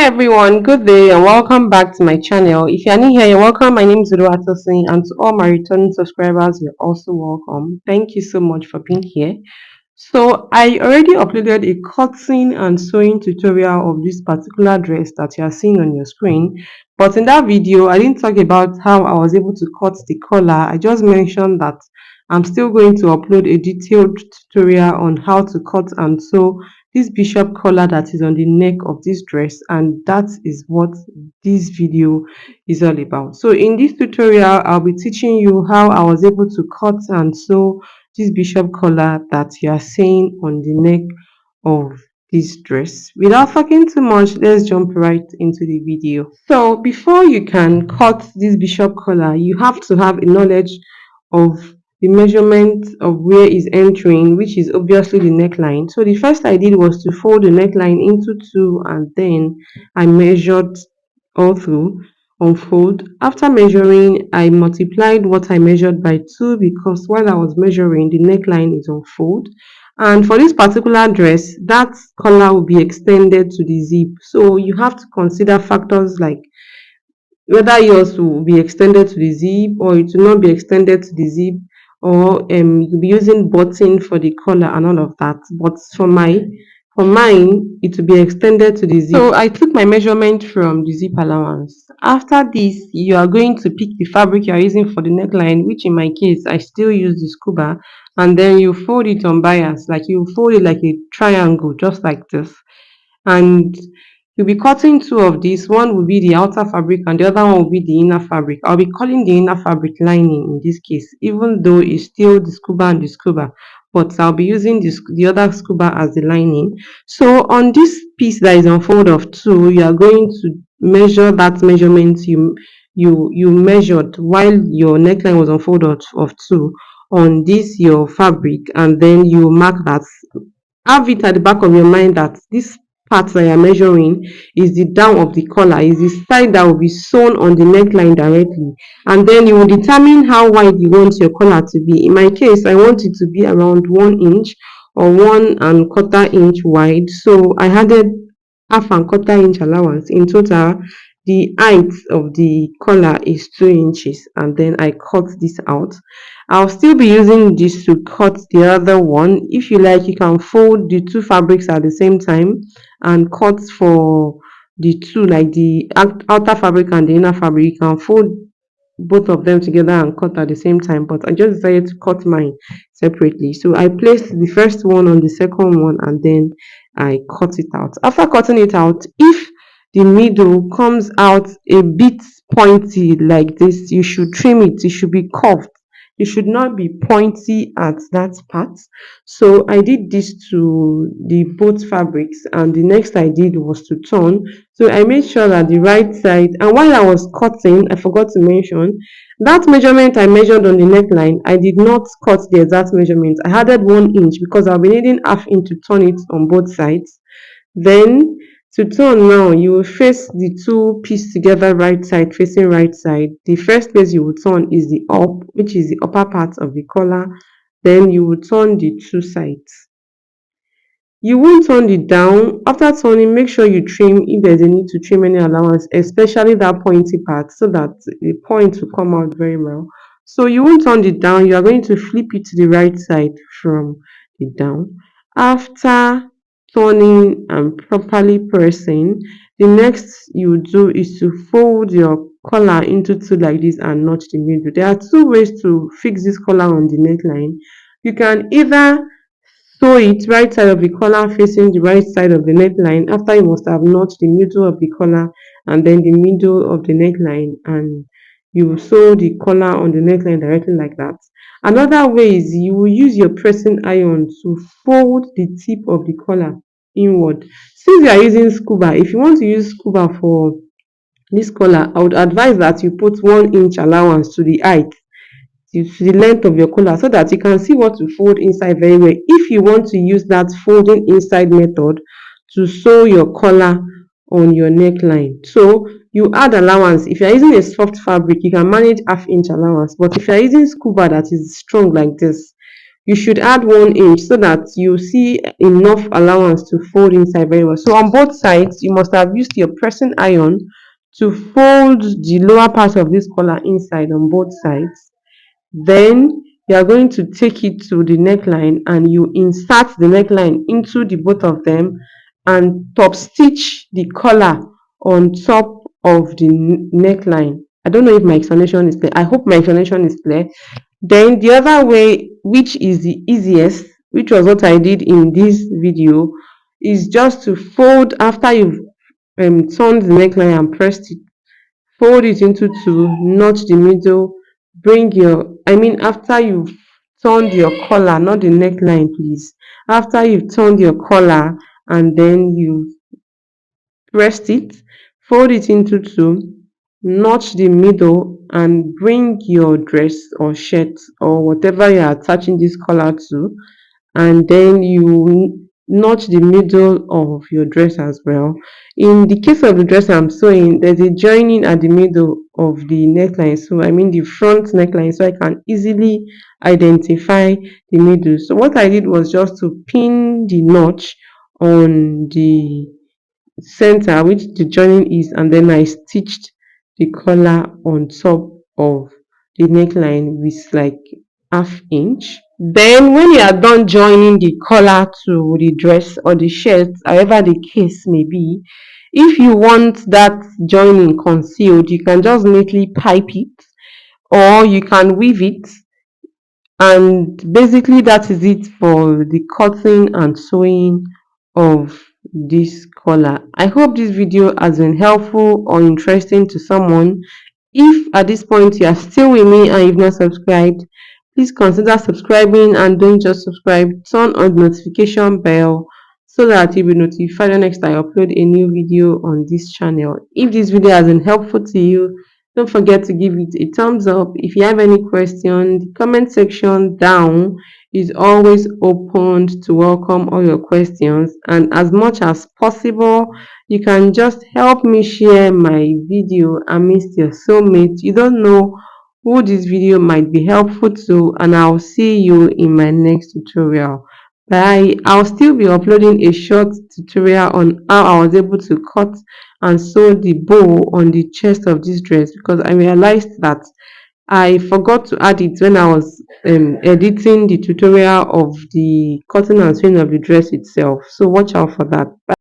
Everyone, good day and welcome back to my channel. If you're new here, you're welcome. My name is Uluwatosin, and to all my returning subscribers, you're also welcome. Thank you so much for being here. So I already uploaded a cutting and sewing tutorial of this particular dress that you are seeing on your screen. But in that video, I didn't talk about how I was able to cut the collar. I just mentioned that I'm still going to upload a detailed tutorial on how to cut and sew this bishop collar that is on the neck of this dress, and that is what this video is all about. So in this tutorial, I'll be teaching you how I was able to cut and sew this bishop collar that you are seeing on the neck of this dress. Without talking too much, let's jump right into the video. So before you can cut this bishop collar, you have to have a knowledge of the measurement of where is entering, which is obviously the neckline. So the first I did was to fold the neckline into two, and then I measured all through unfold. After measuring, I multiplied what I measured by 2 because while I was measuring, the neckline is unfold. And for this particular dress, that collar will be extended to the zip. So you have to consider factors like whether yours will be extended to the zip or it will not be extended to the zip, or you'll be using button for the collar and all of that. But for mine, it will be extended to the zip. So I took my measurement from the zip allowance. After this, you are going to pick the fabric you are using for the neckline, which in my case, I still use the scuba, and then you fold it on bias, like you fold it like a triangle, just like this. And you'll be cutting two of these. One will be the outer fabric and the other one will be the inner fabric. I'll be calling the inner fabric lining in this case, even though it's still the scuba and the scuba, but I'll be using the other scuba as the lining. So on this piece that is on fold of two, you are going to measure that measurement you measured while your neckline was on fold of two on this your fabric, and then you mark that. Have it at the back of your mind that this part that you're measuring is the down of the collar, is the side that will be sewn on the neckline directly. And then you will determine how wide you want your collar to be. In my case, I want it to be around 1 inch or 1 1/4 inch wide. So I added half and quarter inch allowance. In total, the height of the collar is 2 inches, and then I cut this out. I'll still be using this to cut the other one. If you like, you can fold the two fabrics at the same time and cut for the two, like the outer fabric and the inner fabric. You can fold both of them together and cut at the same time, but I just decided to cut mine separately. So I placed the first one on the second one, and then I cut it out. After cutting it out, if the middle comes out a bit pointy like this, you should trim it. It should be curved. It should not be pointy at that part. So I did this to the both fabrics, and the next I did was to turn. So I made sure that the right side, and while I was cutting, I forgot to mention that measurement I measured on the neckline, I did not cut the exact measurement. I added 1 inch because I'll be needing half inch to turn it on both sides. Then to turn now, you will face the two pieces together right side facing right side. The first place you will turn is the up, which is the upper part of the collar. Then you will turn the two sides. You won't turn it down. After turning, make sure you trim if there's a need to trim any allowance, especially that pointy part, so that the point will come out very well. So you won't turn it down. You are going to flip it to the right side from the down. After turning and properly pressing, the next you do is to fold your collar into two like this and notch the middle. There are two ways to fix this collar on the neckline. You can either sew it right side of the collar facing the right side of the neckline. After, you must have notched the middle of the collar and then the middle of the neckline, and you will sew the collar on the neckline directly like that. Another way is you will use your pressing iron to fold the tip of the collar inward. Since you are using scuba, if you want to use scuba for this collar, I would advise that you put 1 inch allowance to the height, to the length of your collar, so that you can see what to fold inside very well if you want to use that folding inside method to sew your collar on your neckline. So you add allowance. If you're using a soft fabric, you can manage half inch allowance, but if you're using scuba that is strong like this, you should add 1 inch so that you see enough allowance to fold inside very well. So on both sides, you must have used your pressing iron to fold the lower part of this collar inside on both sides. Then you are going to take it to the neckline and you insert the neckline into the both of them and top stitch the collar on top of the neckline. I don't know if my explanation is clear. I hope my explanation is clear. Then the other way, which is the easiest, which was what I did in this video, is just to fold after you've turned the neckline and pressed it. Fold it into two, notch the middle, bring your, I mean, after you've turned your collar, not the neckline, please. After you've turned your collar and then you pressed it, fold it into two, notch the middle, and bring your dress or shirt or whatever you're attaching this collar to, and then you notch the middle of your dress as well. In the case of the dress I'm sewing, there's a joining at the middle of the neckline, so I mean the front neckline, so I can easily identify the middle. So what I did was just to pin the notch on the center which the joining is, and then I stitched the collar on top of the neckline with like half inch. Then when you are done joining the collar to the dress or the shirt, however the case may be, if you want that joining concealed, you can just neatly pipe it or you can weave it, and basically that is it for the cutting and sewing of this collar. I hope this video has been helpful or interesting to someone. If at this point you are still with me and you've not subscribed, please consider subscribing, and don't just subscribe, turn on the notification bell so that you'll be notified the next time I upload a new video on this channel. If this video has been helpful to you, don't forget to give it a thumbs up. If you have any question, the comment section down is always opened to welcome all your questions, and as much as possible you can just help me share my video amidst your soulmate. You don't know who this video might be helpful to, and I'll see you in my next tutorial. Bye. I'll still be uploading a short tutorial on how I was able to cut and sew the bow on the chest of this dress, because I realized that I forgot to add it when I was editing the tutorial of the cutting and sewing of the dress itself. So watch out for that. Bye.